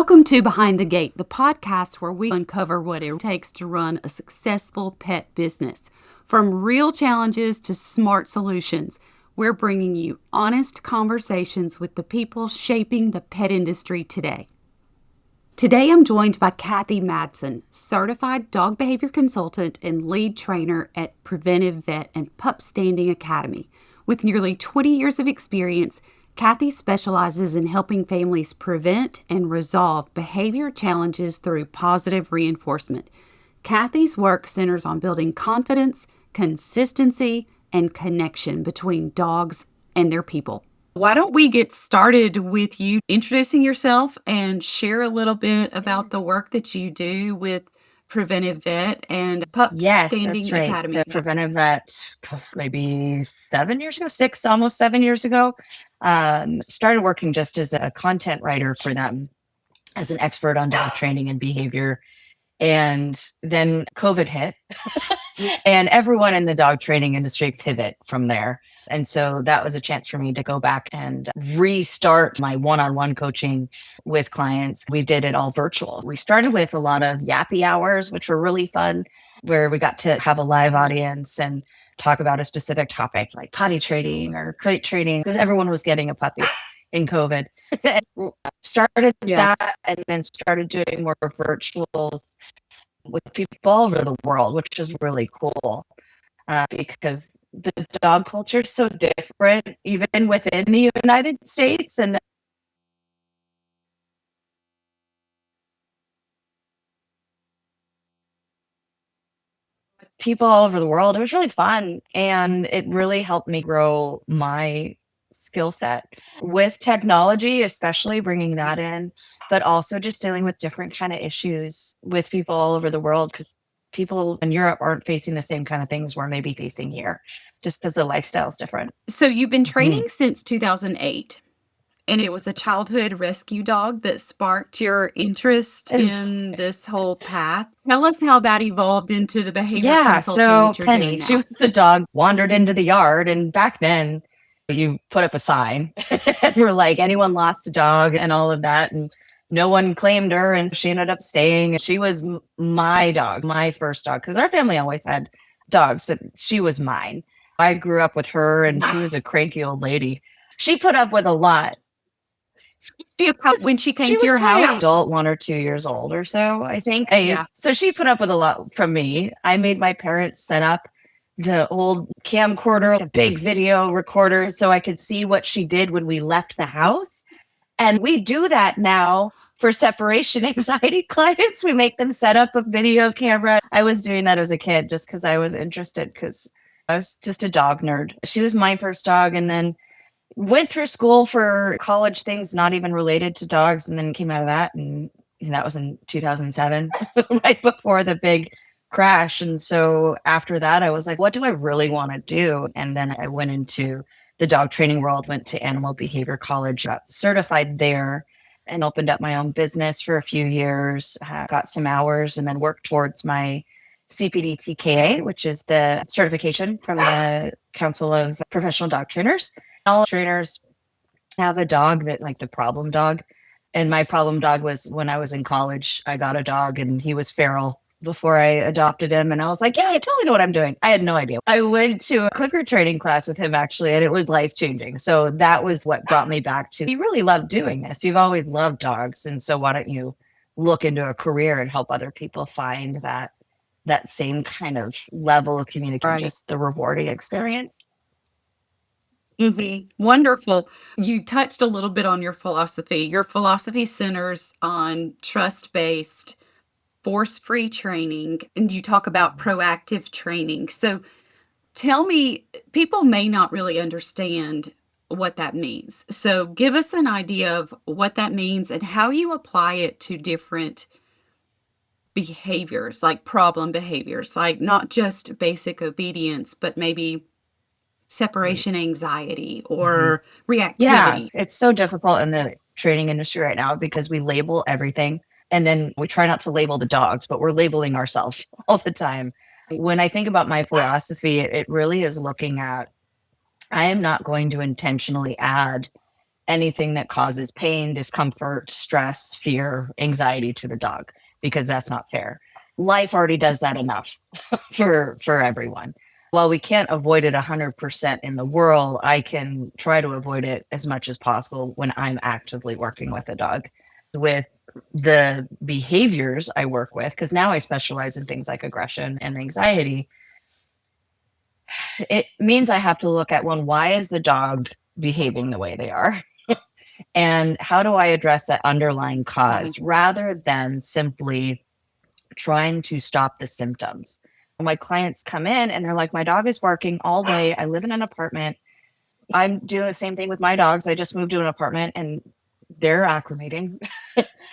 Welcome to Behind the Gate, the podcast where we uncover what it takes to run a successful pet business. From real challenges to smart solutions, we're bringing you honest conversations with the people shaping the pet industry today. Today I'm joined by Cathy Madson, certified dog behavior consultant and lead trainer at Preventive Vet and Pup Standing Academy. With nearly 20 years of experience, Cathy specializes in helping families prevent and resolve behavior challenges through positive reinforcement. Cathy's work centers on building confidence, consistency, and connection between dogs and their people. Why don't we get started with you introducing yourself and share a little bit about the work that you do with Preventive Vet and Pup Standing That's right. Academy? So Preventive Vet, maybe 7 years ago, almost 7 years ago, started working just as a content writer for them as an expert on dog training and behavior. And then COVID hit and everyone in the dog training industry pivot from there. And so that was a chance for me to go back and restart my one-on-one coaching with clients. We did it all virtual. We started with a lot of yappy hours, which were really fun, where we got to have a live audience and talk about a specific topic like potty training or crate training, because everyone was getting a puppy in COVID. Started that and then started doing more virtuals with people all over the world, which is really cool because the dog culture is so different, even within the United States. And people all over the world. It was really fun. And it really helped me grow my skill set with technology, especially bringing that in, but also just dealing with different kind of issues with people all over the world, because people in Europe aren't facing the same kind of things we're maybe facing here, just because the lifestyle is different. So you've been training since 2008. And it was a childhood rescue dog that sparked your interest in this whole path. Tell us how that evolved into the behavior consulting that you're Penny, doing now. she was the dog, wandered into the yard, and back then you put up a sign and we're like, anyone lost a dog and all of that, and no one claimed her, and she ended up staying. She was my dog, my first dog, because our family always had dogs, but she was mine. I grew up with her, and she was a cranky old lady. She put up with a lot. When she came to your house? Adult, 1 or 2 years old or so, I think. So she put up with a lot from me. I made my parents set up the old camcorder, a big video recorder, so I could see what she did when we left the house. And we do that now for separation anxiety clients. We make them set up a video camera. I was doing that as a kid just because I was interested, because I was just a dog nerd. She was my first dog, and then went through school for college things not even related to dogs, and then came out of that, and that was in 2007, right before the big crash. And so after that, I was like, what do I really want to do? And then I went into the dog training world, went to animal behavior college, got certified there, and opened up my own business for a few years, got some hours, and then worked towards my CPD-TKA, which is the certification from the Council of Professional Dog Trainers. All trainers have a dog that, like, the problem dog. And my problem dog was, when I was in college, I got a dog and he was feral before I adopted him. And I was like, yeah, I totally know what I'm doing. I had no idea. I went to a clicker training class with him, actually, and it was life-changing. So that was what brought me back to, you really love doing this. You've always loved dogs. And so why don't you look into a career and help other people find that same kind of level of communication, just the rewarding experience. Mm-hmm. Wonderful. You touched a little bit on your philosophy. Your philosophy centers on trust-based, force-free training, and you talk about proactive training. So tell me, people may not really understand what that means. So give us an idea of what that means and how you apply it to different behaviors, like problem behaviors, like not just basic obedience, but maybe separation anxiety or reactivity. Yeah, it's so difficult in the training industry right now because we label everything, and then we try not to label the dogs, but we're labeling ourselves all the time. When I think about my philosophy, it really is looking at, I am not going to intentionally add anything that causes pain, discomfort, stress, fear, anxiety to the dog, because that's not fair. Life already does that enough for everyone. While we can't avoid it 100% in the world, I can try to avoid it as much as possible when I'm actively working with a dog. With the behaviors I work with, because now I specialize in things like aggression and anxiety, it means I have to look at one, why is the dog behaving the way they are? And how do I address that underlying cause rather than simply trying to stop the symptoms? My clients come in and they're like, my dog is barking all day. I live in an apartment. I'm doing the same thing with my dogs. I just moved to an apartment and they're acclimating.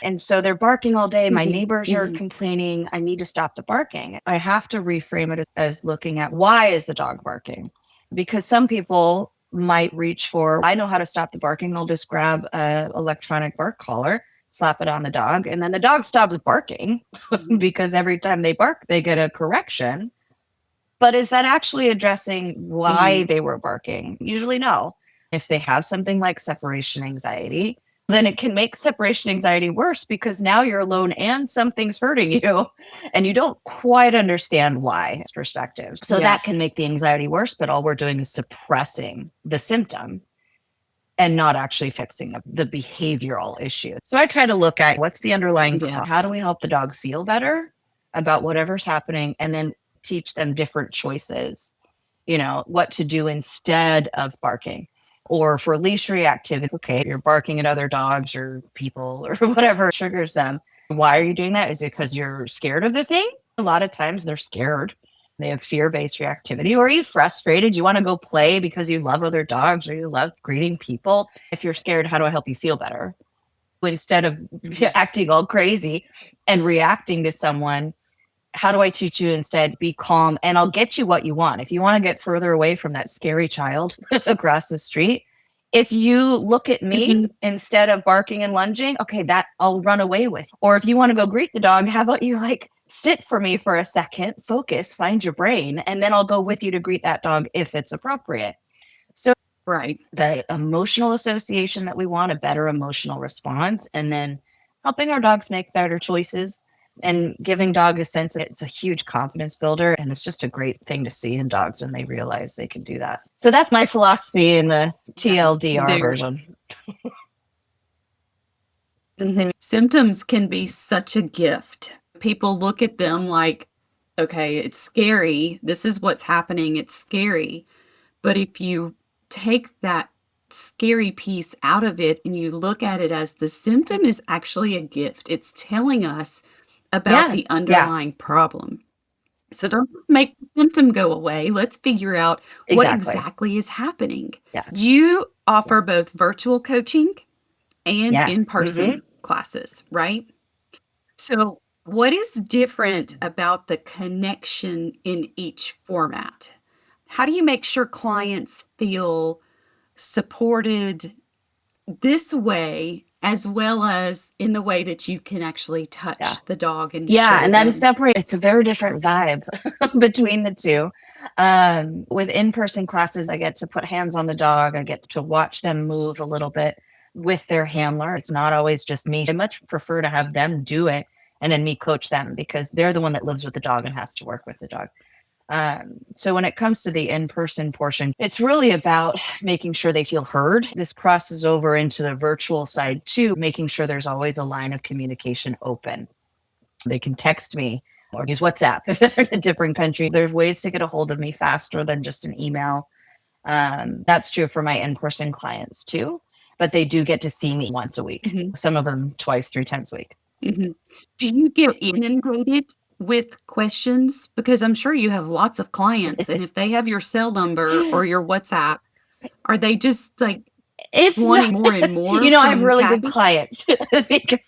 And so they're barking all day. My neighbors are complaining. I need to stop the barking. I have to reframe it as looking at, why is the dog barking? Because some people might reach for, I know how to stop the barking. They'll just grab an electronic bark collar, slap it on the dog, and then the dog stops barking because every time they bark, they get a correction. But is that actually addressing why they were barking? Usually no. If they have something like separation anxiety, then it can make separation anxiety worse because now you're alone and something's hurting you and you don't quite understand why perspective. So that can make the anxiety worse, but all we're doing is suppressing the symptom and not actually fixing the behavioral issue. So I try to look at what's the underlying cause. How do we help the dog feel better about whatever's happening, and then teach them different choices, what to do instead of barking. Or for leash reactivity, okay, you're barking at other dogs or people or whatever triggers them. Why are you doing that? Is it because you're scared of the thing? A lot of times they're scared. They have fear-based reactivity. Or are you frustrated? You want to go play because you love other dogs or you love greeting people. If you're scared, how do I help you feel better? Instead of acting all crazy and reacting to someone, how do I teach you instead? Be calm and I'll get you what you want. If you want to get further away from that scary child across the street, if you look at me instead of barking and lunging, okay, that I'll run away with. Or if you want to go greet the dog, how about you sit for me for a second, focus, find your brain, and then I'll go with you to greet that dog if it's appropriate. So the emotional association that we want, a better emotional response, and then helping our dogs make better choices. And giving dog a sense that it's a huge confidence builder. And it's just a great thing to see in dogs when they realize they can do that. So that's my philosophy in the TLDR version. Symptoms can be such a gift. People look at them like, okay, it's scary. This is what's happening. It's scary. But if you take that scary piece out of it and you look at it as the symptom is actually a gift, it's telling us about the underlying problem. So don't make the symptom go away. Let's figure out what exactly is happening. You offer both virtual coaching and in-person classes, right? So what is different about the connection in each format? How do you make sure clients feel supported this way, as well as in the way that you can actually touch the dog and and that is separate. It's a very different vibe between the two. With in-person classes, I get to put hands on the dog. I get to watch them move a little bit with their handler. It's not always just me. I much prefer to have them do it and then me coach them because they're the one that lives with the dog and has to work with the dog. So when it comes to the in-person portion, it's really about making sure they feel heard. This crosses over into the virtual side too, making sure there's always a line of communication open. They can text me or use WhatsApp if they're in a different country. There's ways to get a hold of me faster than just an email. That's true for my in-person clients too, but they do get to see me once a week. Some of them twice, 3 times a week. Do you get inundated with questions? Because I'm sure you have lots of clients, and if they have your cell number or your WhatsApp, are they just it's wanting more and more? I have really good clients because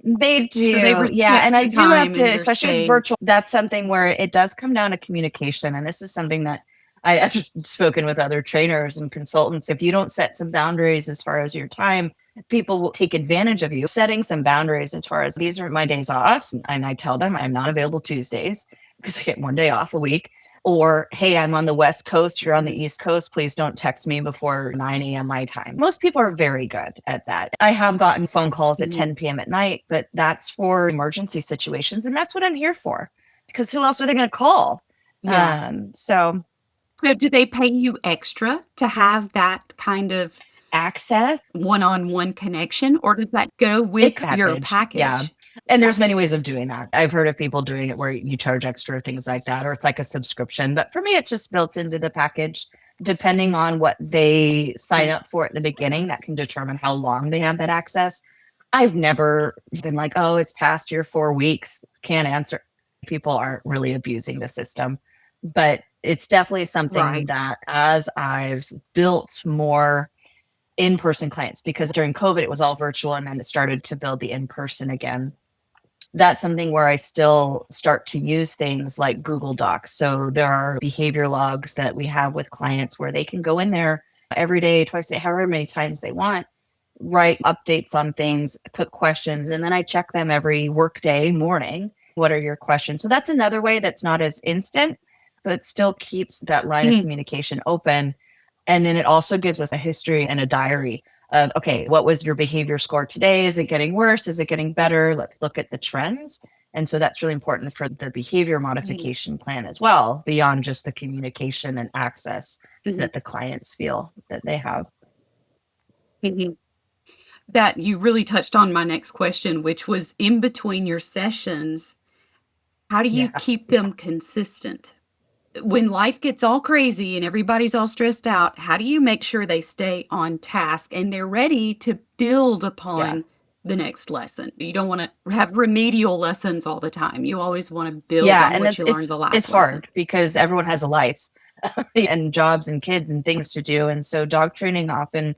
they do. So and I do have to, especially with virtual, that's something where it does come down to communication. And this is something that I've spoken with other trainers and consultants. If you don't set some boundaries as far as your time, people will take advantage of you. Setting some boundaries as far as these are my days off. And I tell them I'm not available Tuesdays because I get one day off a week. Or, hey, I'm on the West Coast, you're on the East Coast, please don't text me before 9 a.m. my time. Most people are very good at that. I have gotten phone calls at 10 p.m. at night, but that's for emergency situations. And that's what I'm here for, because who else are they going to call? Yeah. So do they pay you extra to have that kind of access, one-on-one connection, or does that go with your package? Yeah. And there's many ways of doing that. I've heard of people doing it where you charge extra, things like that, or it's like a subscription. But for me, it's just built into the package. Depending on what they sign up for at the beginning, that can determine how long they have that access. I've never been like, oh, it's past your 4 weeks, can't answer. People aren't really abusing the system. But it's definitely something that as I've built more in-person clients, because during COVID, it was all virtual, and then it started to build the in-person again. That's something where I still start to use things like Google Docs. So there are behavior logs that we have with clients where they can go in there every day, twice a day, however many times they want, write updates on things, put questions, and then I check them every workday morning. What are your questions? So that's another way that's not as instant, but still keeps that line of communication open. And then it also gives us a history and a diary of, okay, what was your behavior score today? Is it getting worse? Is it getting better? Let's look at the trends. And so that's really important for the behavior modification plan as well, beyond just the communication and access that the clients feel that they have. That you really touched on my next question, which was in between your sessions, how do you keep them consistent? When life gets all crazy and everybody's all stressed out, how do you make sure they stay on task and they're ready to build upon the next lesson? You don't want to have remedial lessons all the time. You always want to build on what you learned the last lesson. It's hard because everyone has a life and jobs and kids and things to do. And so dog training often,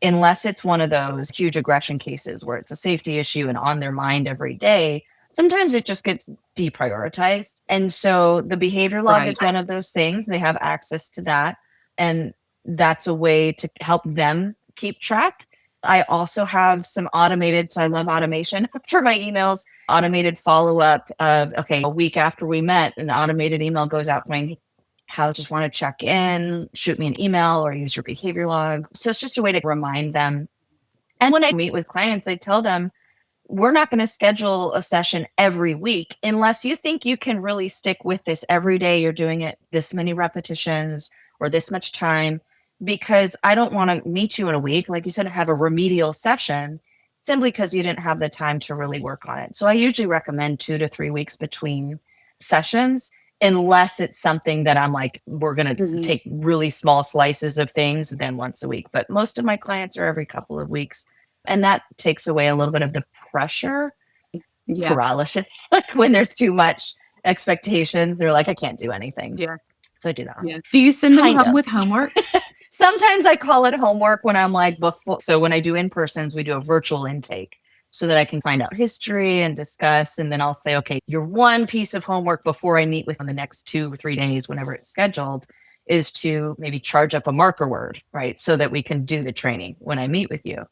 unless it's one of those huge aggression cases where it's a safety issue and on their mind every day, sometimes it just gets deprioritized. And so the behavior log is one of those things. They have access to that. And that's a way to help them keep track. I also have some automated, so I love automation for my emails, automated follow-up of, okay, a week after we met, an automated email goes out going, how just want to check in, shoot me an email or use your behavior log. So it's just a way to remind them. And when I meet with clients, I tell them, we're not going to schedule a session every week unless you think you can really stick with this every day. You're doing it this many repetitions or this much time, because I don't want to meet you in a week, like you said, have a remedial session simply because you didn't have the time to really work on it. So I usually recommend 2 to 3 weeks between sessions, unless it's something that I'm like, we're going to take really small slices of things, then once a week. But most of my clients are every couple of weeks. And that takes away a little bit of the pressure, paralysis, like when there's too much expectation, they're like, I can't do anything. So I do that. Do you send them home with homework? Sometimes I call it homework when I'm like, before. So when I do in-persons, we do a virtual intake so that I can find out history and discuss. And then I'll say, okay, your one piece of homework before I meet with on the next 2 or 3 days, whenever it's scheduled, is to maybe charge up a marker word, right? So that we can do the training when I meet with you.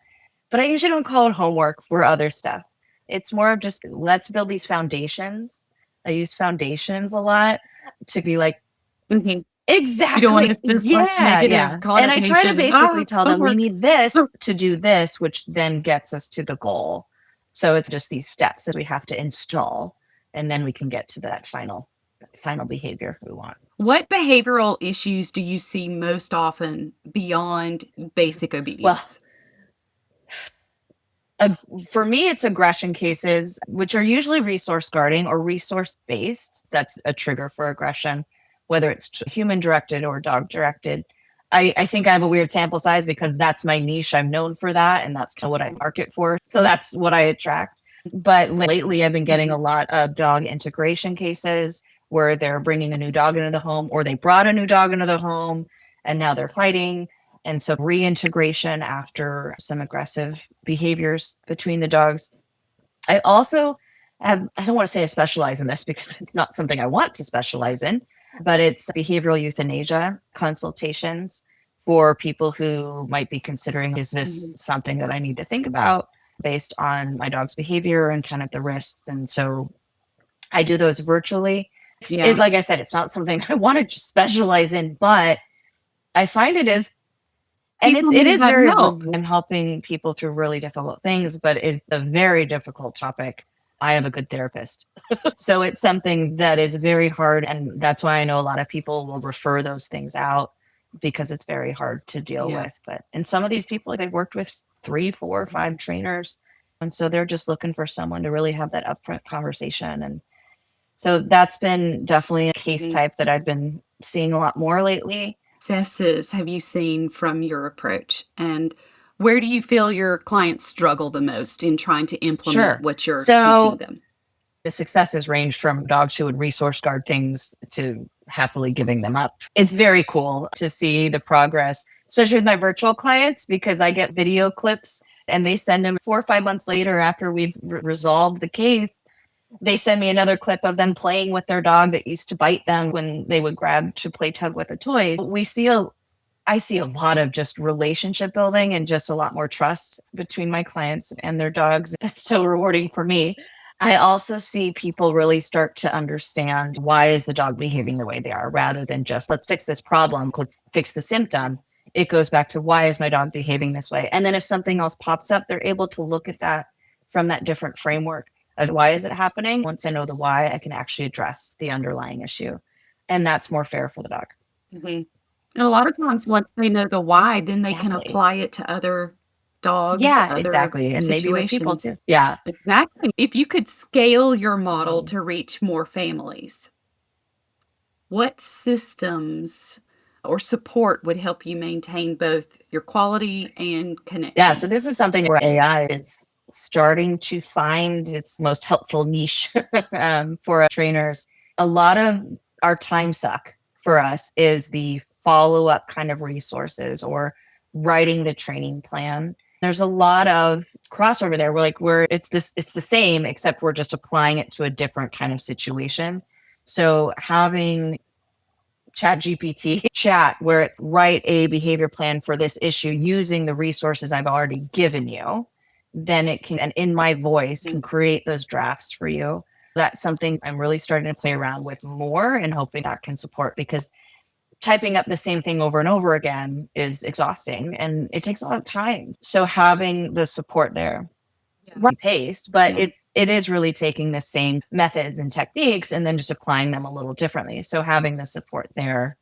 But I usually don't call it homework for other stuff. It's more of just, let's build these foundations. I use foundations a lot to be like, exactly. You don't want this negative connotation. And I try to basically tell them, we need this to do this, which then gets us to the goal. So it's just these steps that we have to install, and then we can get to that final behavior we want. What behavioral issues do you see most often beyond basic obedience? For me, it's aggression cases, which are usually resource guarding or resource based. That's a trigger for aggression, whether it's human directed or dog directed. I think I have a weird sample size because that's my niche. I'm known for that, and that's kind of what I market for. So that's what I attract. But lately, I've been getting a lot of dog integration cases where they're bringing a new dog into the home, or they brought a new dog into the home and now they're fighting. And so reintegration after some aggressive behaviors between the dogs. I also have, I don't want to say I specialize in this because it's not something I want to specialize in, but it's behavioral euthanasia consultations for people who might be considering, is this something that I need to think about based on my dog's behavior and kind of the risks? And so I do those virtually. Like I said, it's not something I want to specialize in, but I find it is, and it is very help. I'm helping people through really difficult things, but it's a very difficult topic. I have a good therapist. So it's something that is very hard. And that's why I know a lot of people will refer those things out because it's very hard to deal with. And some of these people, they've worked with 3, 4, 5 trainers. And so they're just looking for someone to really have that upfront conversation. And so that's been definitely a case type that I've been seeing a lot more lately. Successes have you seen from your approach? And where do you feel your clients struggle the most in trying to implement what you're teaching them? The successes range from dogs who would resource guard things to happily giving them up. It's very cool to see the progress, especially with my virtual clients, because I get video clips and they send them 4 or 5 months later after we've resolved the case. They send me another clip of them playing with their dog that used to bite them when they would grab to play tug with a toy. I see a lot of just relationship building and just a lot more trust between my clients and their dogs. That's so rewarding for me. I also see people really start to understand why is the dog behaving the way they are, rather than just let's fix this problem, let's fix the symptom. It goes back to why is my dog behaving this way? And then if something else pops up, they're able to look at that from that different framework. Why is it happening? Once I know the why, I can actually address the underlying issue. And that's more fair for the dog. And a lot of times, once they know the why, then they can apply it to other dogs. Exactly. And maybe with people too. Yeah. Exactly. If you could scale your model to reach more families, what systems or support would help you maintain both your quality and connection? Yeah. So this is something where AI is starting to find its most helpful niche for trainers. A lot of our time suck for us is the follow-up kind of resources or writing the training plan. There's a lot of crossover there. It's the same, except we're just applying it to a different kind of situation. So having ChatGPT chat where it's write a behavior plan for this issue using the resources I've already given you, then it can, and in my voice, can create those drafts for you. That's something I'm really starting to play around with more and hoping that can support, because typing up the same thing over and over again is exhausting and it takes a lot of time. So having the support there, paste, but it is really taking the same methods and techniques and then just applying them a little differently. So having the support there.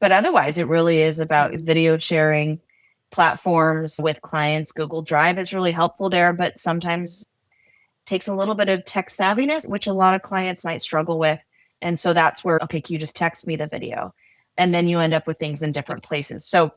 But otherwise, it really is about video sharing platforms with clients. Google Drive is really helpful there, but sometimes takes a little bit of tech savviness, which a lot of clients might struggle with. And so that's where, okay, can you just text me the video? And then you end up with things in different places. So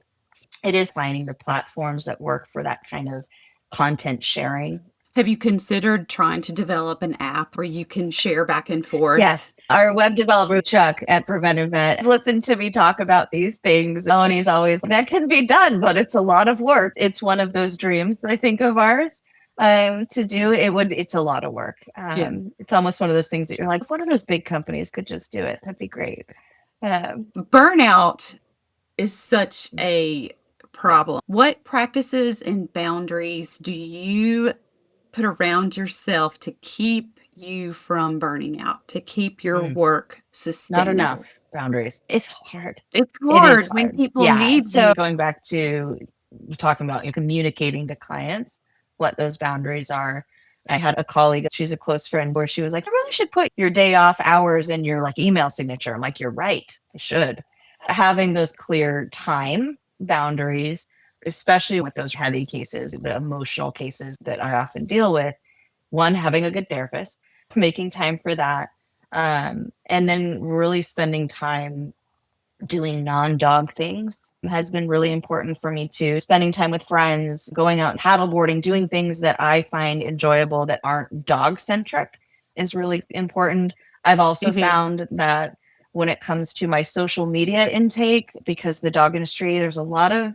it is finding the platforms that work for that kind of content sharing. Have you considered trying to develop an app where you can share back and forth? Yes. Our web developer, Chuck at Preventive Vet, listened to me talk about these things. And he's always, that can be done, but it's a lot of work. It's one of those dreams, I think, of ours to do. It's a lot of work. It's almost one of those things that you're like, if one of those big companies could just do it, that'd be great. Burnout is such a problem. What practices and boundaries do you put around yourself to keep you from burning out, to keep your work sustainable? Not enough boundaries. It's hard. It's hard when people need. So going back to talking about communicating to clients what those boundaries are. I had a colleague, she's a close friend, where she was like, I really should put your day off hours in your email signature. I'm like, you're right. I should. Having those clear time boundaries, especially with those heavy cases, the emotional cases that I often deal with. One, having a good therapist, making time for that. And then really spending time doing non-dog things has been really important for me too. Spending time with friends, going out and paddleboarding, doing things that I find enjoyable that aren't dog-centric is really important. I've also found that when it comes to my social media intake, because the dog industry, there's a lot of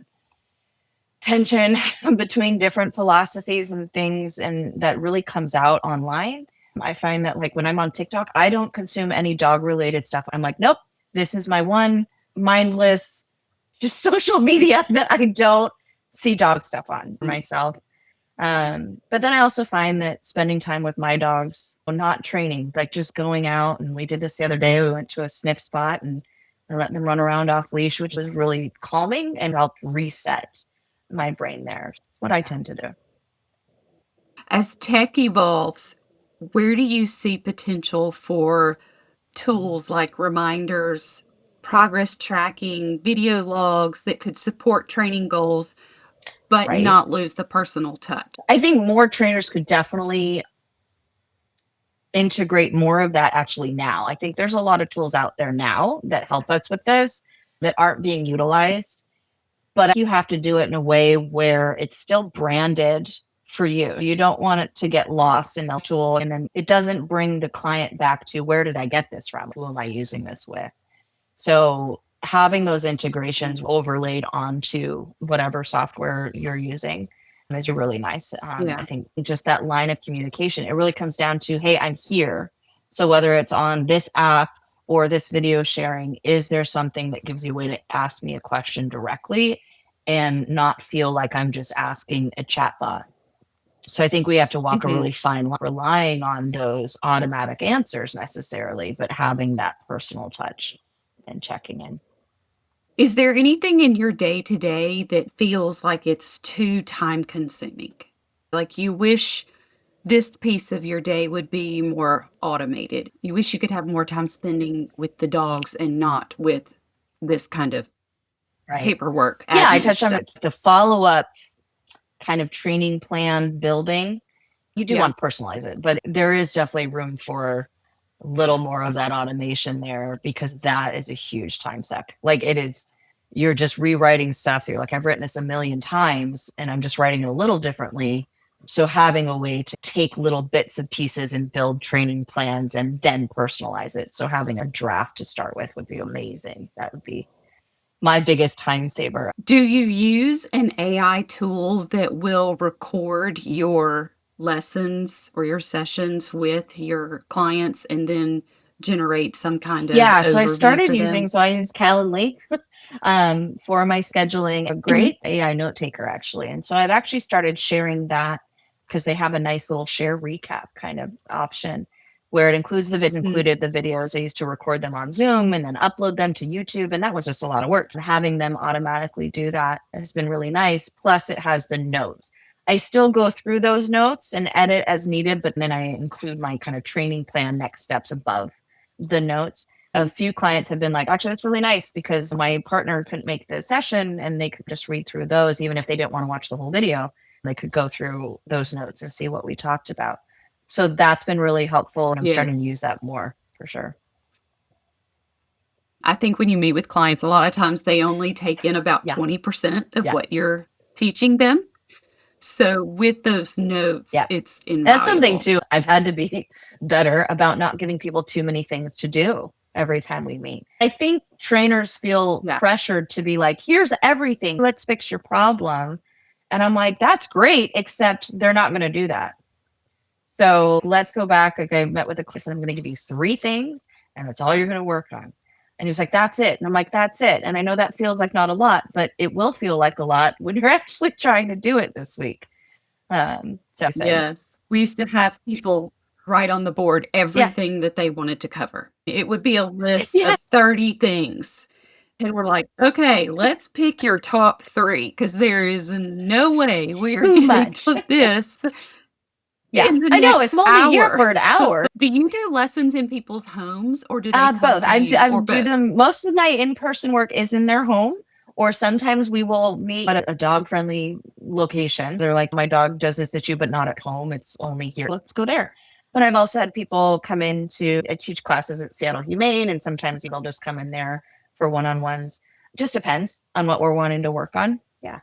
tension between different philosophies and things, and that really comes out online. I find that when I'm on TikTok, I don't consume any dog-related stuff. I'm like, nope, this is my one mindless, just social media that I don't see dog stuff on myself. But then I also find that spending time with my dogs, not training, like just going out, and we did this the other day. We went to a sniff spot and I let them run around off leash, which was really calming and helped reset my brain there. What I tend to do. As tech evolves, where do you see potential for tools like reminders, progress tracking, video logs that could support training goals, but Right. not lose the personal touch? I think more trainers could definitely integrate more of that actually now. I think there's a lot of tools out there now that help us with this that aren't being utilized, but you have to do it in a way where it's still branded for you. You don't want it to get lost in the tool and then it doesn't bring the client back to where did I get this from? Who am I using this with? So having those integrations overlaid onto whatever software you're using is really nice. Yeah. I think just that line of communication, it really comes down to, hey, I'm here. So whether it's on this app or this video sharing, is there something that gives you a way to ask me a question directly and not feel like I'm just asking a chatbot? So I think we have to walk a really fine line, relying on those automatic answers necessarily, but having that personal touch and checking in. Is there anything in your day to day that feels like it's too time consuming? Like you wish this piece of your day would be more automated. You wish you could have more time spending with the dogs and not with this kind of paperwork. Yeah, I admin touched on stuff. the follow up kind of training plan building. You do want to personalize it, but there is definitely room for a little more of that automation there because that is a huge time suck. Like it is, you're just rewriting stuff. You're like, I've written this a million times and I'm just writing it a little differently. So having a way to take little bits and pieces and build training plans and then personalize it. So having a draft to start with would be amazing. That would be my biggest time saver. Do you use an AI tool that will record your lessons or your sessions with your clients and then generate some kind of So I overview started for using, them? so I use Calendly for my scheduling. A great AI note taker, actually. And so I've actually started sharing that because they have a nice little share recap kind of option where it includes the videos, included the videos. I used to record them on Zoom and then upload them to YouTube. And that was just a lot of work. And having them automatically do that has been really nice. Plus, it has the notes. I still go through those notes and edit as needed, but then I include my kind of training plan next steps above the notes. A few clients have been like, actually, that's really nice because my partner couldn't make the session and they could just read through those, even if they didn't want to watch the whole video. They could go through those notes and see what we talked about. So that's been really helpful. And I'm starting to use that more for sure. I think when you meet with clients, a lot of times they only take in about 20% of what you're teaching them. So with those notes, it's invaluable. That's something too. I've had to be better about not giving people too many things to do every time we meet. I think trainers feel pressured to be like, here's everything. Let's fix your problem. And I'm like, that's great, except they're not going to do that. So let's go back. Okay, I met with a client and I'm going to give you 3 things and that's all you're going to work on. And he was like, that's it. And I'm like, that's it. And I know that feels like not a lot, but it will feel like a lot when you're actually trying to do it this week. Yes. We used to have people write on the board everything that they wanted to cover. It would be a list of 30 things. And we're like, okay, let's pick your top 3 because there is no way we're going to put this. I know it's only here for an hour. Do you do lessons in people's homes or do they come both? to I you, do them. Most of my in-person work is in their home, or sometimes we will meet at a dog-friendly location. They're like, my dog does this issue, but not at home. It's only here. Let's go there. But I've also had people come in I teach classes at Seattle Humane, and sometimes people just come in there for one-on-ones. Just depends on what we're wanting to work on. Yeah.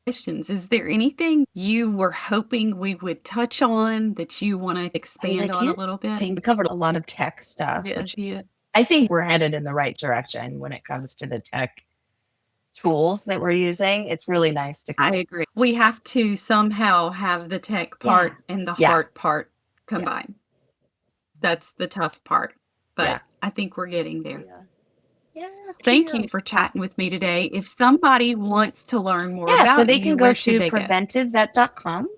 Questions. Is there anything you were hoping we would touch on that you want to expand on a little bit? I think we covered a lot of tech stuff. I think we're headed in the right direction when it comes to the tech tools that we're using. It's really nice to. I agree. We have to somehow have the tech part and the heart part combined. That's the tough part, but I think we're getting there. Yeah. Thank Cute. you for chatting with me today. If somebody wants to learn more Yeah, so about they you, can go where should to they go? preventivevet.com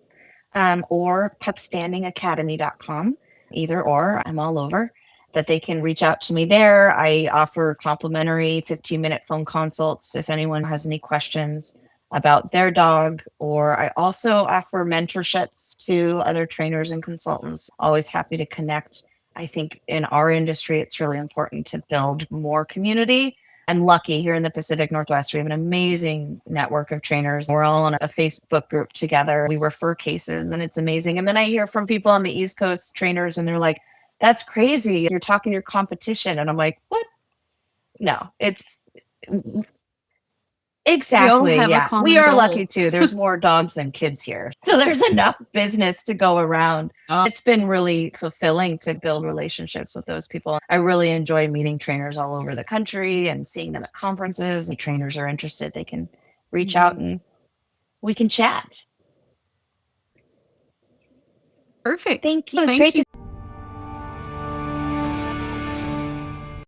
or pupstandingacademy.com. Either or, I'm all over. But they can reach out to me there. I offer complimentary 15-minute phone consults if anyone has any questions about their dog. Or I also offer mentorships to other trainers and consultants. Always happy to connect. I think in our industry, it's really important to build more community. I'm lucky here in the Pacific Northwest. We have an amazing network of trainers. We're all on a Facebook group together. We refer cases and it's amazing. And then I hear from people on the East Coast trainers and they're like, that's crazy. You're talking your competition. And I'm like, what? No, it's We all exactly. have a Yeah. We common are goal. lucky too. There's more dogs than kids here. So there's enough business to go around. It's been really fulfilling to build relationships with those people. I really enjoy meeting trainers all over the country and seeing them at conferences. If trainers are interested, they can reach out and we can chat. Perfect. Thank you. It was Thank great you. to